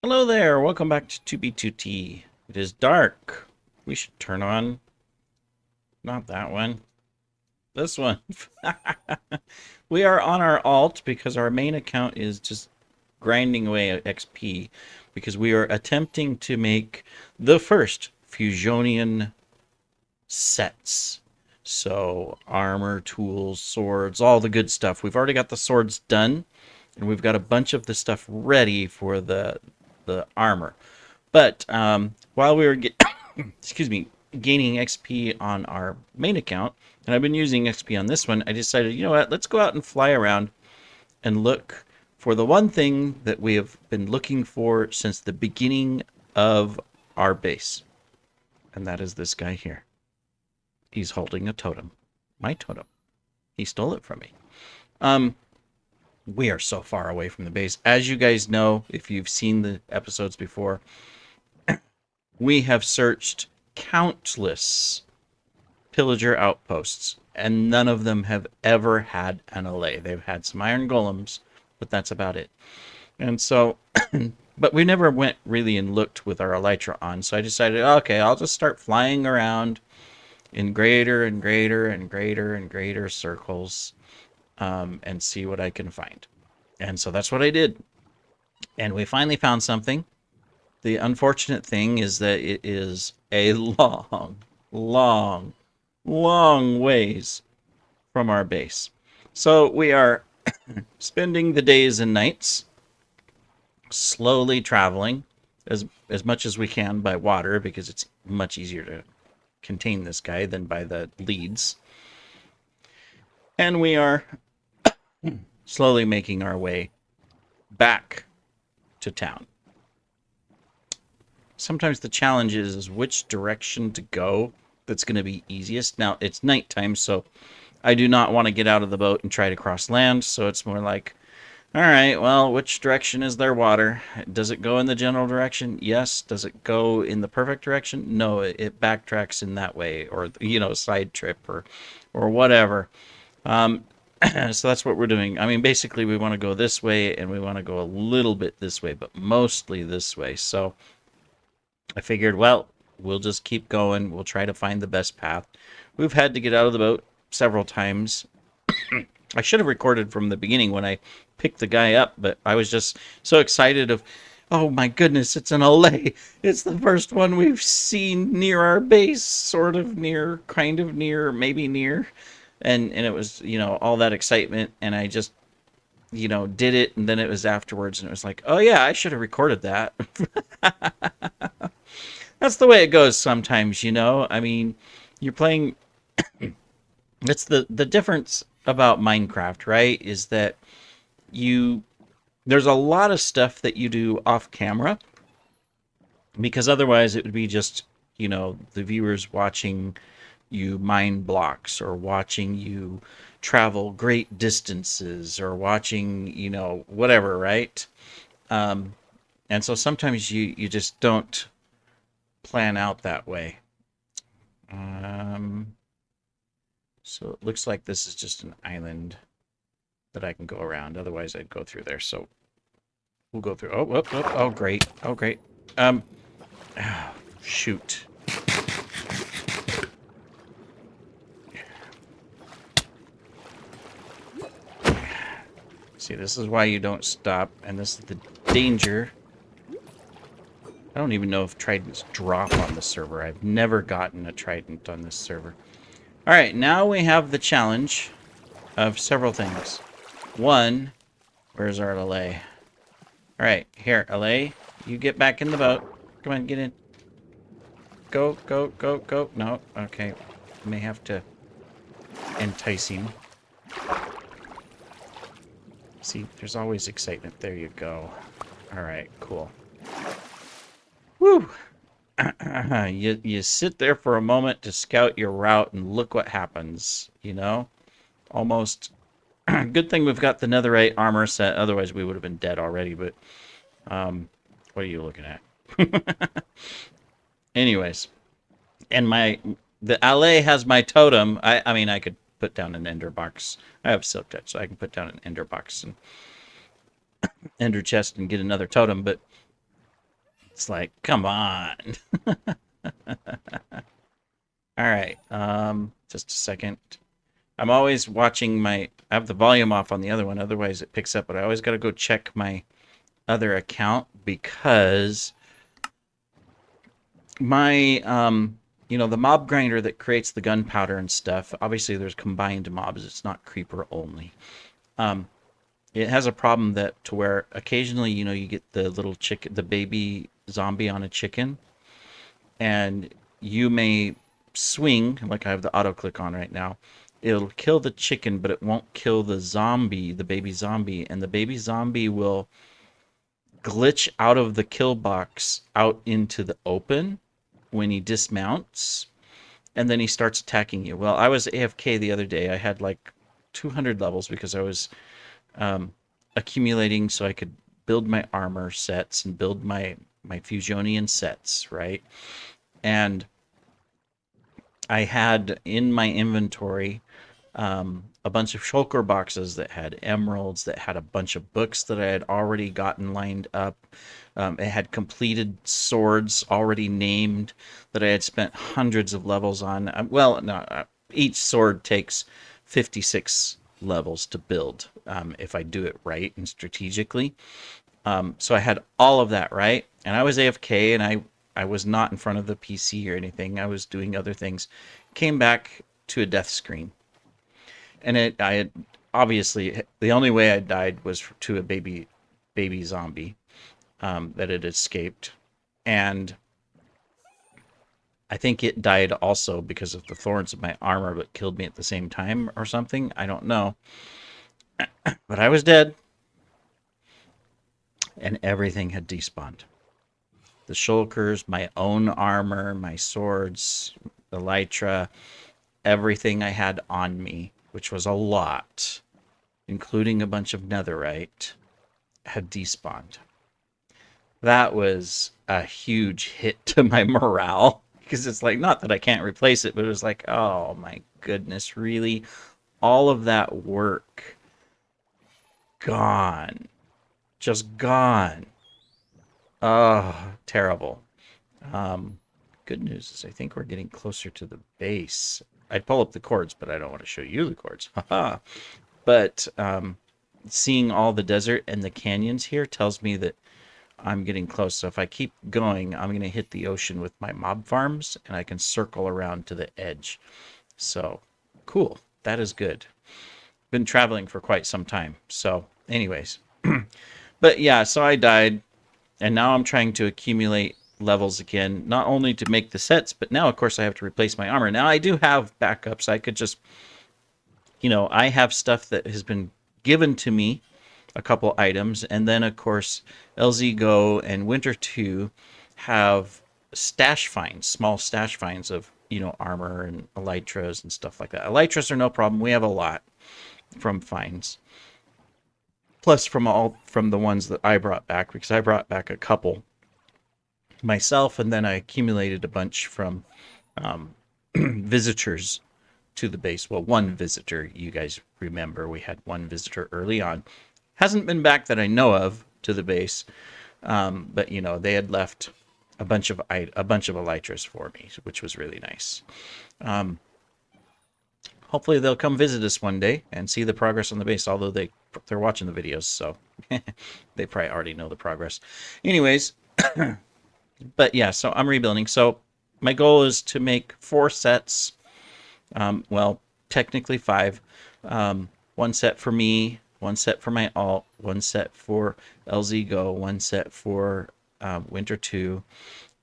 Hello there, welcome back to 2B2T. It is dark. We should turn on, not that one, this one. We are on our alt because our main account is just grinding away at XP because we are attempting to make the first Fusionian sets. So armor, tools, swords, all the good stuff. We've already got the swords done and we've got a bunch of the stuff ready for the armor. But while we were excuse me, gaining XP on our main account, and I've been using XP on this one, I decided, you know what, let's go out and fly around and look for the one thing that we have been looking for since the beginning of our base. And that is this guy here. He's holding a totem. My totem. He stole it from me. Um, we are so far away from the base. As you guys know, if you've seen the episodes before, we have searched countless pillager outposts, and none of them have ever had an Allay. They've had some iron golems, but that's about it. And so, but we never went really and looked with our elytra on, so I decided, okay, I'll just start flying around in greater and greater and greater and greater circles and see what I can find. And so that's what I did. And we finally found something. The unfortunate thing is that it is a long, long, long ways from our base. So we are spending the days and nights slowly traveling as much as we can by water because it's much easier to contain this guy than by the leads. And we are slowly making our way back to town. Sometimes the challenge is which direction to go that's going to be easiest. Now, it's nighttime, so I do not want to get out of the boat and try to cross land, so it's more like, all right, well, which direction is there water? Does it go in the general direction? Yes. Does it go in the perfect direction? No, it backtracks in that way, or, side trip or whatever. So that's what we're doing. I mean, basically, we want to go this way, and we want to go a little bit this way, but mostly this way. So I figured, well, we'll just keep going. We'll try to find the best path. We've had to get out of the boat several times. I should have recorded from the beginning when I picked the guy up, but I was just so excited of, oh my goodness, it's an Allay. It's the first one we've seen near our base, sort of near, kind of near, maybe near. And it was, all that excitement, and I just, did it, and then it was afterwards, and it was like, oh yeah, I should have recorded that. That's the way it goes sometimes, I mean, you're playing. It's the difference about Minecraft, right? Is that you there's a lot of stuff that you do off camera because otherwise it would be just, the viewers watching you mine blocks or watching you travel great distances or watching, whatever, right? Um, and so sometimes you just don't plan out that way. Um, so it looks like this is just an island that I can go around. Otherwise, I'd go through there. So we'll go through. Oh, whoop, whoop. Oh, great. Oh, great. Um, oh, shoot. See, this is why you don't stop, and this is the danger. I don't even know if tridents drop on the server. I've never gotten a trident on this server. All right, now we have the challenge of several things. One, where's our Allay? All right, here, Allay, you get back in the boat. Come on, get in. Go, go, go, go. No, okay. May have to entice him. See, there's always excitement. There you go. All right, cool. Woo! You sit there for a moment to scout your route and look what happens, Almost. Good thing we've got the netherite armor set, otherwise we would have been dead already, but what are you looking at? Anyways, and the Allay has my totem. I mean, I could put down an ender box. I have silk touch, so I can put down an ender box and ender chest and get another totem, but It's like, come on. All right. Just a second. I'm always watching my. I have the volume off on the other one, otherwise it picks up. But I always got to go check my other account because my the mob grinder that creates the gunpowder and stuff. Obviously, there's combined mobs. It's not creeper only. Um, it has a problem that to where occasionally, you get the little chicken, the baby zombie on a chicken, and you may swing, like I have the auto click on right now. It'll kill the chicken, but it won't kill the zombie, the baby zombie, and the baby zombie will glitch out of the kill box out into the open when he dismounts, and then he starts attacking you. Well, I was AFK the other day. I had like 200 levels because I was accumulating so I could build my armor sets and build my Fusionian sets, right? And I had in my inventory a bunch of shulker boxes that had emeralds, that had a bunch of books that I had already gotten lined up. It had completed swords already named that I had spent hundreds of levels on. Well, no, each sword takes 56 levels to build if I do it right and strategically. So I had all of that right, and I was AFK, and I was not in front of the PC or anything. I was doing other things. Came back to a death screen, and I had obviously the only way I died was to a baby zombie that had escaped, and I think it died also because of the thorns of my armor, but killed me at the same time or something. I don't know, but I was dead, and everything had despawned. The shulkers, my own armor, my swords, elytra, everything I had on me, which was a lot, including a bunch of netherite, had despawned. That was a huge hit to my morale because it's like, not that I can't replace it, but it was like, oh my goodness, really? All of that work gone. Just gone. Oh, terrible. Um, Good news is I think we're getting closer to the base. I'd pull up the cords, but I don't want to show you the cords. Haha. But seeing all the desert and the canyons here tells me that I'm getting close. So if I keep going, I'm going to hit the ocean with my mob farms, and I can circle around to the edge. So cool. That is good. Been traveling for quite some time. So anyways, but yeah, so I died, and now I'm trying to accumulate levels again, not only to make the sets, but now of course I have to replace my armor. Now I do have backups. I could just, I have stuff that has been given to me, a couple items, and then of course LZ Go and Winter 2 have stash finds, small stash finds of, armor and elytras and stuff like that. Elytras are no problem. We have a lot from finds. Plus from the ones that I brought back, because I brought back a couple myself, and then I accumulated a bunch from visitors to the base. Well, one visitor, you guys remember, we had one visitor early on. Hasn't been back that I know of to the base, but they had left a bunch of elytras for me, which was really nice. Hopefully they'll come visit us one day and see the progress on the base, although they're watching the videos, so they probably already know the progress. Anyways, but yeah, so I'm rebuilding. So my goal is to make 4 sets. Well, technically 5. One set for me, one set for my alt, one set for LZ Go, one set for Winter 2,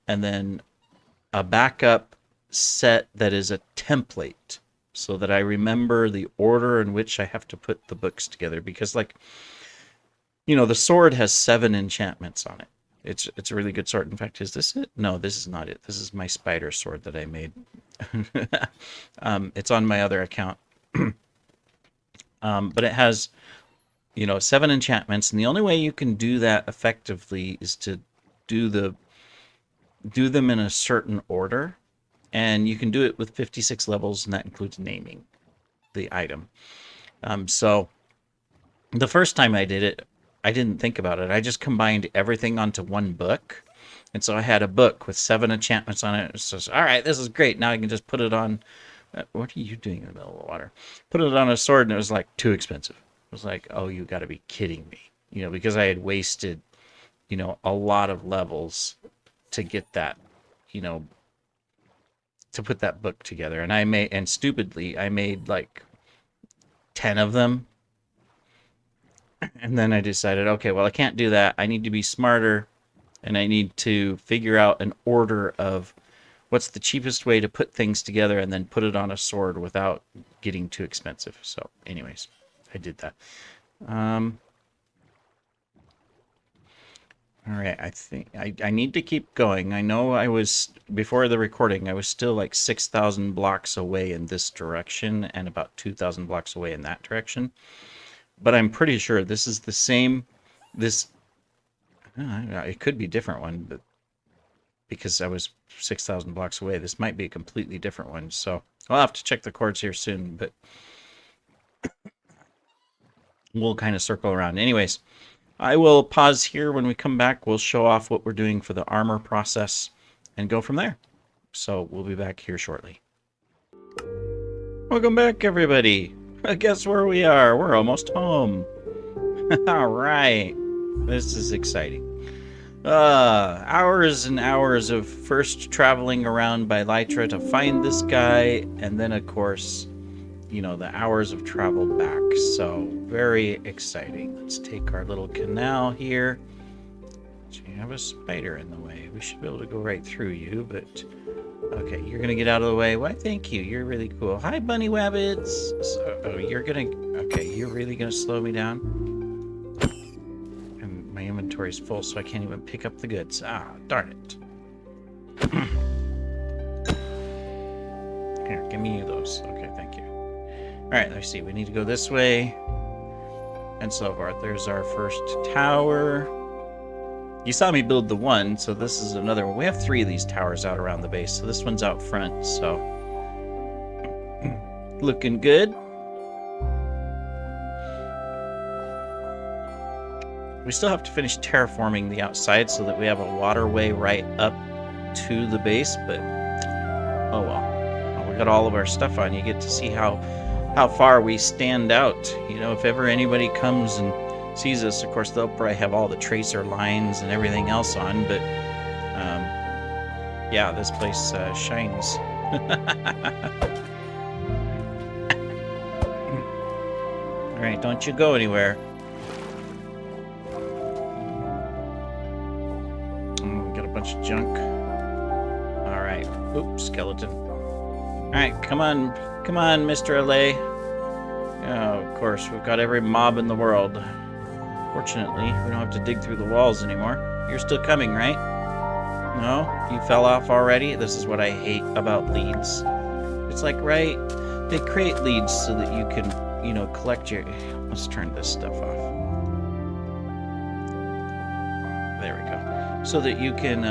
and then a backup set that is a template so that I remember the order in which I have to put the books together. Because, the sword has 7 enchantments on it. It's a really good sword. In fact, is this it? No, this is not it. This is my spider sword that I made. It's on my other account. But it has, 7 enchantments, and the only way you can do that effectively is to do them in a certain order, and you can do it with 56 levels, and that includes naming the item. So the first time I did it, I didn't think about it. I just combined everything onto one book, And so I had a book with 7 enchantments on it. It's just, all right, this is great. Now I can just put it on. What are you doing in the middle of the water? Put it on a sword, and it was like too expensive. It was like, oh, you got to be kidding me. You know, because I had wasted, you know, a lot of levels to get that, you know, to put that book together. And stupidly, I made like 10 of them. And then I decided, okay, well, I can't do that. I need to be smarter, and I need to figure out an order of what's the cheapest way to put things together and then put it on a sword without getting too expensive. So anyways, I did that. All right, I think I need to keep going. I know I was, before the recording, I was still like 6,000 blocks away in this direction and about 2,000 blocks away in that direction. But I'm pretty sure this is the same, it could be a different one, but because I was 6,000 blocks away, this might be a completely different one. So I'll have to check the coordinates here soon, but we'll kind of circle around. Anyways, I will pause here. When we come back, we'll show off what we're doing for the armor process and go from there. So we'll be back here shortly. Welcome back, everybody. Guess where we are? We're almost home. All right. This is exciting. Hours and hours of first traveling around by Lytra to find this guy, and then, of course, you know, the hours of travel back. So very exciting. Let's take our little canal here. We have a spider in the way. We should be able to go right through you, but okay, you're gonna get out of the way. Why, thank you. You're really cool. Hi, bunny wabbits. So, oh, you're gonna, okay, you're really gonna slow me down? And my inventory's full, so I can't even pick up the goods. Ah, darn it. Here, give me those. Okay, thank you. All right, let's see. We need to go this way and so forth. There's our first tower. You saw me build the one, so this is another one. We have 3 of these towers out around the base, so this one's out front, so looking good. We still have to finish terraforming the outside so that we have a waterway right up to the base, but oh well. We got all of our stuff on. You get to see how far we stand out. You know, if ever anybody comes and sees us, of course, they'll probably have all the tracer lines and everything else on, but yeah, this place shines. All right, don't you go anywhere. Got a bunch of junk. All right. Oops, skeleton. All right, come on, Mr. Allay. Oh, of course, we've got every mob in the world. Fortunately, we don't have to dig through the walls anymore. You're still coming, right? No? You fell off already? This is what I hate about leads. It's like, right, they create leads so that you can, you know, collect your... Let's turn this stuff off. There we go. So that you can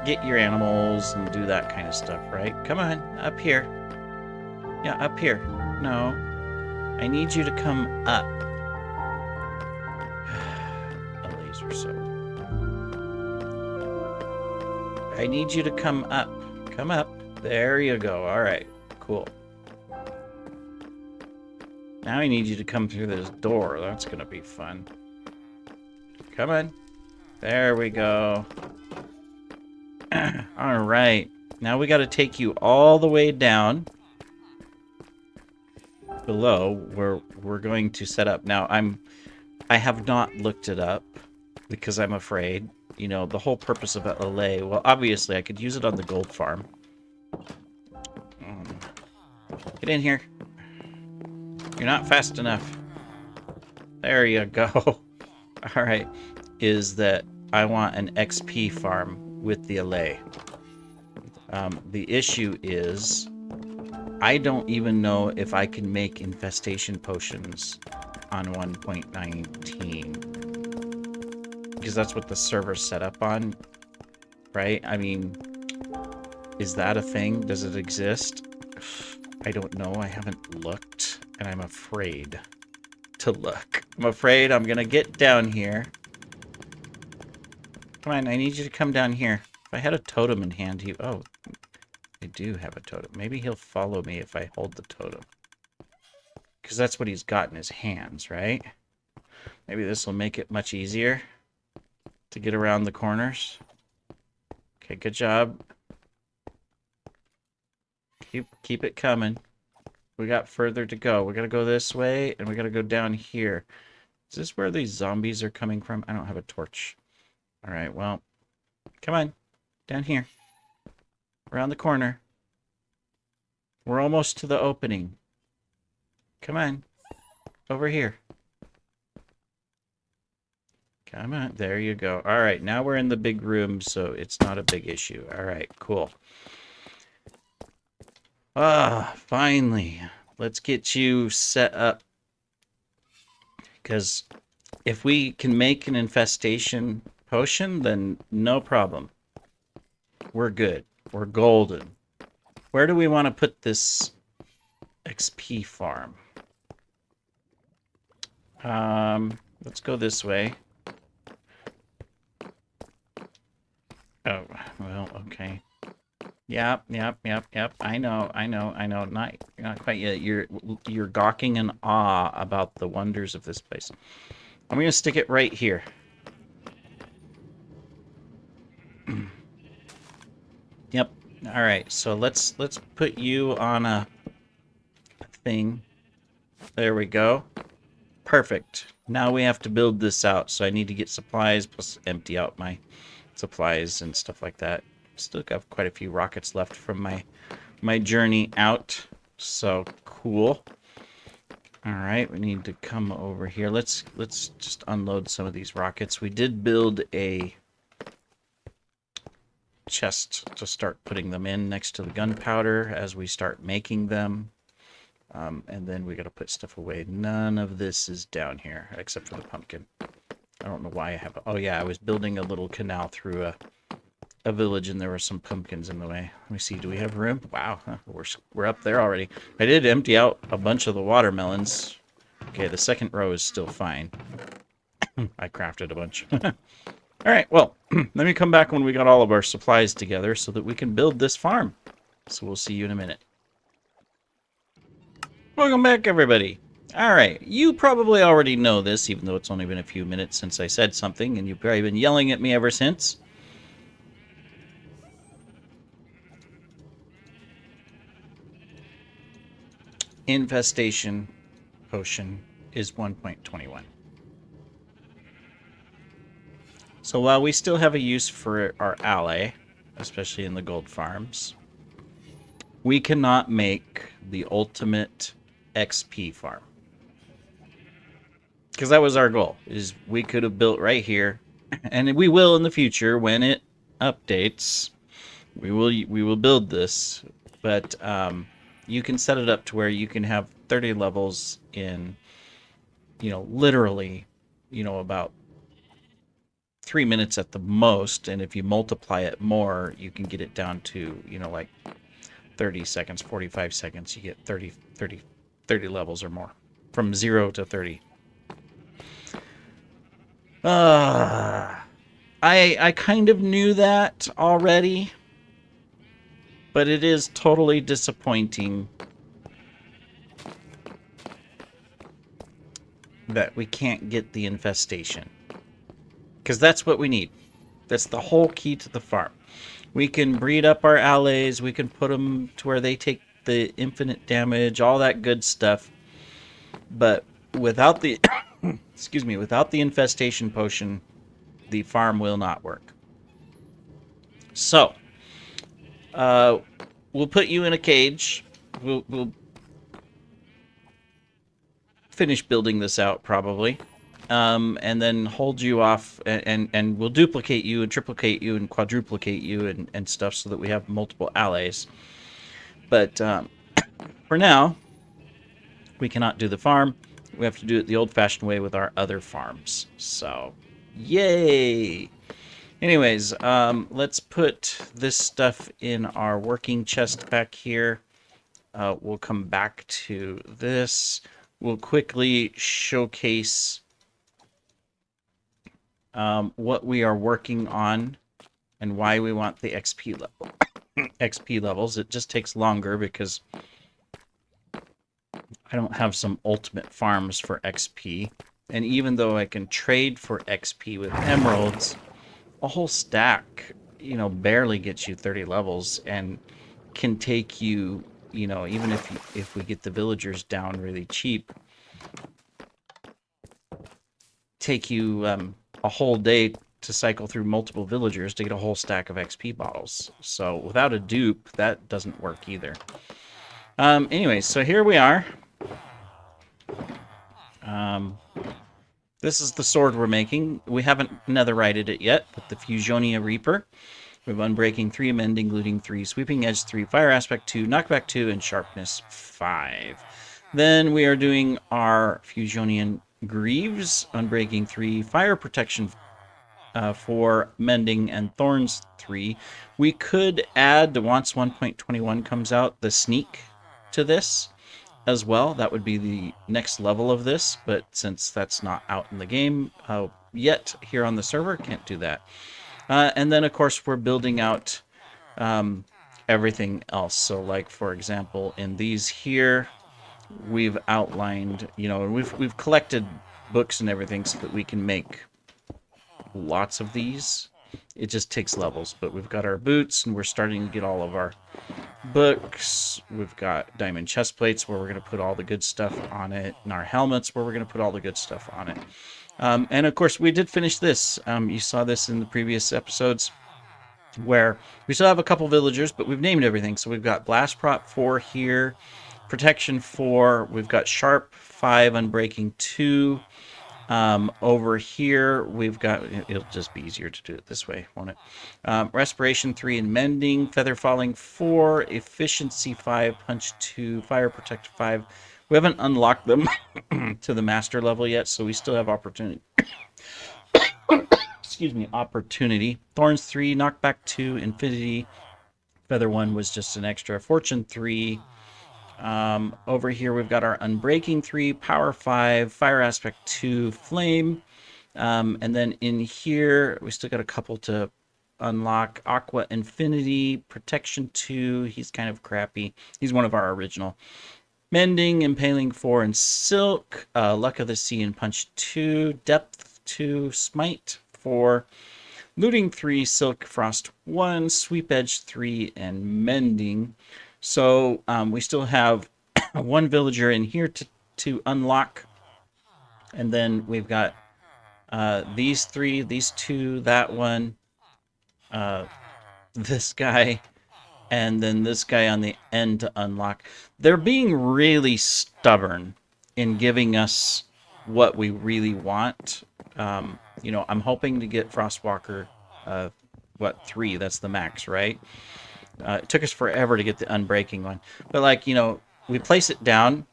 get your animals and do that kind of stuff, right? Come on, up here. Yeah, up here. No. I need you to come up. A laser sword. I need you to come up. Come up. There you go. All right. Cool. Now I need you to come through this door. That's going to be fun. Come on. There we go. All right. Now we got to take you all the way down below where we're going to set up. Now I have not looked it up because I'm afraid, you know, the whole purpose of Allay, well, obviously I could use it on the gold farm. Get in here. You're not fast enough. There you go. All right. Is that I want an XP farm with the Allay. The issue is I don't even know if I can make infestation potions on 1.19 because that's what the server's set up on, right? I mean, is that a thing? Does it exist? I don't know. I haven't looked, and I'm afraid to look. I'm afraid I'm gonna get down here Come on, I need you to come down here. If I had a totem in hand, he... Oh, I do have a totem. Maybe he'll follow me if I hold the totem. Because that's what he's got in his hands, right? Maybe this will make it much easier to get around the corners. Okay, good job. Keep it coming. We got further to go. We gotta go this way, and we gotta go down here. Is this where these zombies are coming from? I don't have a torch. All right, well, come on. Down here. Around the corner. We're almost to the opening. Come on. Over here. Come on. There you go. All right, now we're in the big room, so it's not a big issue. All right, cool. Ah, finally. Let's get you set up. Because if we can make an infestation potion, then no problem. We're good. We're golden. Where do we want to put this XP farm? Let's go this way. Oh, well, okay. Yep. I know. Not quite yet. You're gawking in awe about the wonders of this place. I'm gonna stick it right here. Yep. All right. So let's put you on a thing. There we go. Perfect. Now we have to build this out. So I need to get supplies plus empty out my supplies and stuff like that. Still got quite a few rockets left from my journey out. So cool. All right, we need to come over here. Let's just unload some of these rockets. We did build a chest to start putting them in next to the gunpowder as we start making them. And then we got to put stuff away. None of this is down here except for the pumpkin. I don't know why I have... Oh yeah, I was building a little canal through a village and there were some pumpkins in the way. Let me see, do we have room? Wow, huh, we're up there already. I did empty out a bunch of the watermelons. Okay, the second row is still fine. I crafted a bunch. All right, well, let me come back when we got all of our supplies together so that we can build this farm. So we'll see you in a minute. Welcome back, everybody. All right, you probably already know this, even though it's only been a few minutes since I said something, and you've probably been yelling at me ever since. Infestation potion is 1.21. So while we still have a use for our Allay, especially in the gold farms, we cannot make the ultimate XP farm. Because that was our goal, is we could have built right here, and we will in the future when it updates. We will build this, but you can set it up to where you can have 30 levels in, literally, about 3 minutes at the most, and if you multiply it more, you can get it down to, like 30 seconds, 45 seconds. You get 30 levels or more, from 0 to 30. I kind of knew that already, but it is totally disappointing that we can't get the infestation. Because that's what we need. That's the whole key to the farm. We can breed up our allays, we can put them to where they take the infinite damage, all that good stuff. But without the excuse me, without the infestation potion, the farm will not work. So, we'll put you in a cage. We'll finish building this out probably. And then hold you off, and we'll duplicate you and triplicate you and quadruplicate you and stuff so that we have multiple allays. But for now, we cannot do the farm. We have to do it the old-fashioned way with our other farms. So, yay! Anyways, let's put this stuff in our working chest back here. We'll come back to this. We'll quickly showcase what we are working on and why we want the XP levels. It just takes longer because I don't have some ultimate farms for XP. And even though I can trade for XP with emeralds, a whole stack, barely gets you 30 levels and can take you, even if we get the villagers down really cheap, take you a whole day to cycle through multiple villagers to get a whole stack of XP bottles. So without a dupe, that doesn't work either. Anyways, so here we are. This is the sword we're making. We haven't netherrited it yet, but the Fusionia Reaper. We have Unbreaking 3, Mending, Looting 3, Sweeping Edge 3, Fire Aspect 2, Knockback 2, and Sharpness 5. Then we are doing our Fusionian Greaves, Unbreaking 3, Fire Protection 4, Mending, and Thorns 3. We could add, once 1.21 comes out, the Sneak to this as well. That would be the next level of this, but since that's not out in the game yet here on the server, can't do that. And then, of course, we're building out everything else. So, like, for example, in these here, we've outlined, we've collected books and everything so that we can make lots of these. It just takes levels, but we've got our boots, and we're starting to get all of our books. We've got diamond chest plates where we're going to put all the good stuff on it, and our helmets where we're going to put all the good stuff on it. And of course, we did finish this. You saw this in the previous episodes where we still have a couple villagers, but we've named everything. So we've got Blast Prop 4 here, Protection 4, we've got Sharp 5, Unbreaking 2. Over here, we've got, it'll just be easier to do it this way, won't it? Respiration 3 and Mending, Feather Falling 4, Efficiency 5, Punch 2, Fire Protect 5. We haven't unlocked them to the master level yet, so we still have opportunity. Excuse me, opportunity. Thorns 3, Knockback 2, Infinity. Feather 1 was just an extra. Fortune 3. Over here we've got our Unbreaking 3, Power 5, Fire Aspect 2, Flame. And then in here, we still got a couple to unlock. Aqua Infinity, Protection 2. He's kind of crappy. He's one of our original. Mending, Impaling 4, and Silk. Luck of the Sea and Punch 2. Depth 2, Smite 4. Looting 3, Silk Frost 1. Sweep Edge 3, and Mending. So we still have one villager in here to unlock. And then we've got these 3, these 2, that one, this guy, and then this guy on the end to unlock. They're being really stubborn in giving us what we really want. I'm hoping to get Frostwalker, 3? That's the max, right? It took us forever to get the Unbreaking one. But, we place it down,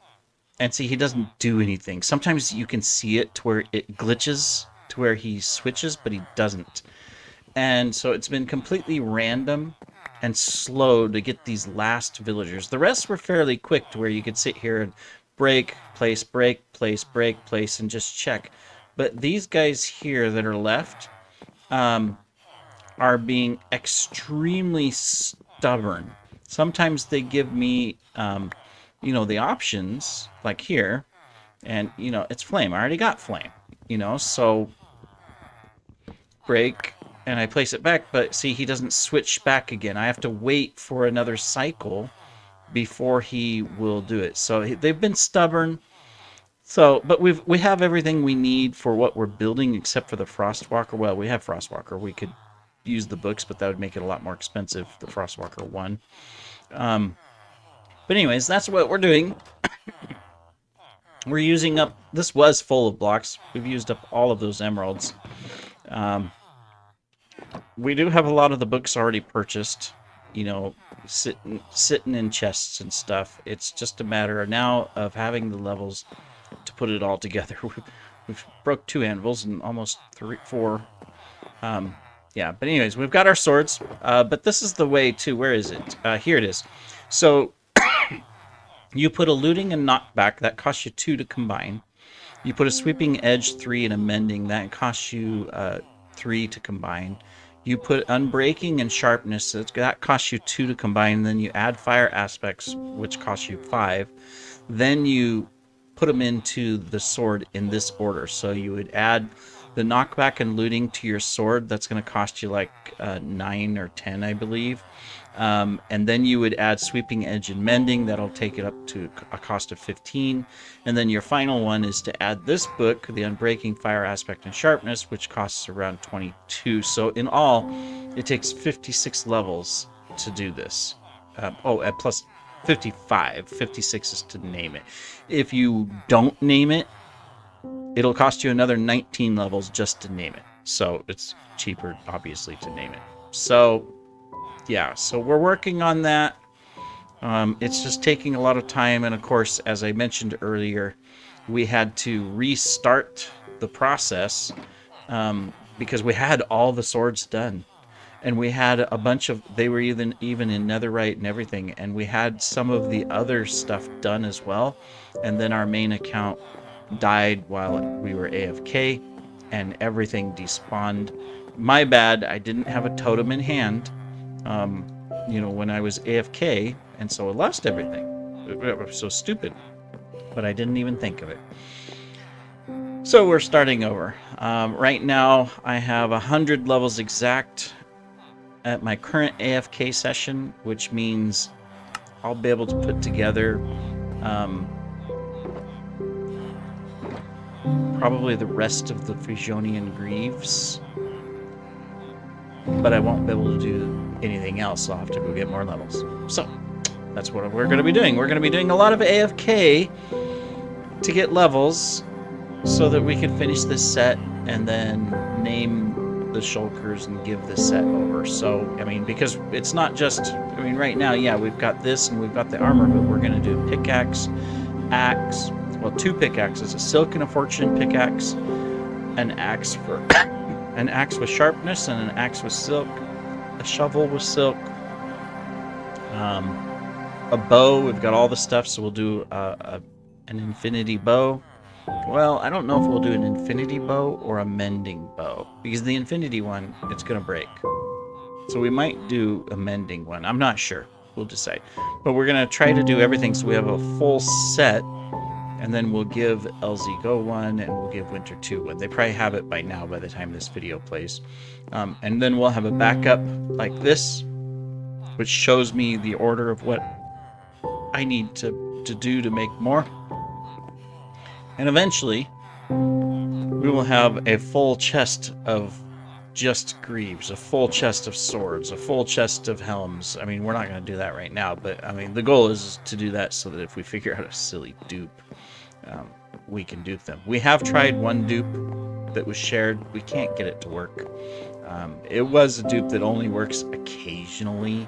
and see, he doesn't do anything. Sometimes you can see it to where it glitches, to where he switches, but he doesn't. And so it's been completely random and slow to get these last villagers. The rest were fairly quick to where you could sit here and break, place, and just check. But these guys here that are left are being extremely stubborn. Sometimes they give me, the options, like here, and, it's flame. I already got flame, so break, and I place it back, but see, he doesn't switch back again. I have to wait for another cycle before he will do it. So they've been stubborn. So, but we have everything we need for what we're building, except for the Frostwalker. Well, we have Frostwalker. We could use the books, but that would make it a lot more expensive, the Frostwalker 1. But anyways, that's what we're doing. We're using up, this was full of blocks. We've used up all of those emeralds. We do have a lot of the books already purchased, sitting in chests and stuff. It's just a matter now of having the levels to put it all together. We've broke 2 anvils and almost 4. Yeah, but anyways, we've got our swords. But this is the way to, where is it? Here it is. So you put a looting and knockback. That costs you 2 to combine. You put a sweeping edge 3 and a mending. That costs you 3 to combine. You put unbreaking and sharpness. That costs you 2 to combine. Then you add fire aspects, which costs you 5. Then you put them into the sword in this order. So you would add the knockback and looting to your sword. That's going to cost you like 9 or 10, I believe. And then you would add sweeping edge and mending. That'll take it up to a cost of 15. And then your final one is to add this book, the unbreaking, fire aspect, and sharpness, which costs around 22. So in all, it takes 56 levels to do this. Plus 55. 56 is to name it. If you don't name it, it'll cost you another 19 levels just to name it. So it's cheaper, obviously, to name it. So yeah, so we're working on that. It's just taking a lot of time. And of course, as I mentioned earlier, we had to restart the process because we had all the swords done. And we had a bunch of, they were even in netherite and everything. And we had some of the other stuff done as well. And then our main account died while we were AFK and everything despawned. My bad, I didn't have a totem in hand. When I was AFK, and so I lost everything. It was so stupid, but I didn't even think of it. So we're starting over. Right now, I have 100 levels exact at my current AFK session, which means I'll be able to put together probably the rest of the Frisionian Greaves, but I won't be able to do anything else. I'll have to go get more levels. So that's what we're going to be doing. We're going to be doing a lot of AFK to get levels so that we can finish this set and then name the shulkers and give this set over. So, I mean, because it's not just, I mean, right now, yeah, we've got this and we've got the armor, but we're going to do pickaxe, axe, well, 2 pickaxes, a silk and a fortune pickaxe, an axe for an axe with sharpness and an axe with silk, a shovel with silk, a bow. We've got all the stuff, so we'll do an infinity bow. Well, I don't know if we'll do an infinity bow or a mending bow, because the infinity one, it's going to break. So we might do a mending one. I'm not sure. We'll decide. But we're going to try to do everything so we have a full set, and then we'll give LZ Go one, and we'll give Winter 2 one. They probably have it by now by the time this video plays. And then we'll have a backup like this, which shows me the order of what I need to do to make more. And eventually, we will have a full chest of just greaves, a full chest of swords, a full chest of helms. I mean, we're not going to do that right now, but I mean, the goal is to do that so that if we figure out a silly dupe, we can dupe them. We have tried one dupe that was shared. We can't get it to work. It was a dupe that only works occasionally.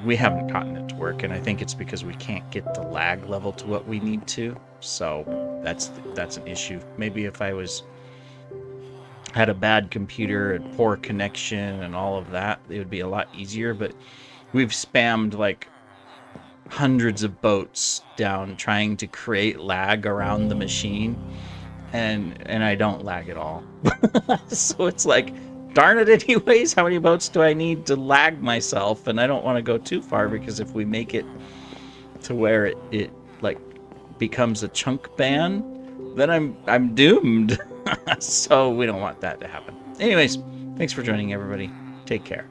We haven't gotten it to work, and I think it's because we can't get the lag level to what we need to. So that's an issue. Maybe if I had a bad computer and poor connection and all of that, it would be a lot easier. But we've spammed like hundreds of boats down trying to create lag around the machine, and I don't lag at all. So it's like, darn it anyways, how many boats do I need to lag myself? And I don't want to go too far, because if we make it to where it like becomes a chunk ban, then I'm doomed. So we don't want that to happen. Anyways, thanks for joining, everybody. Take care.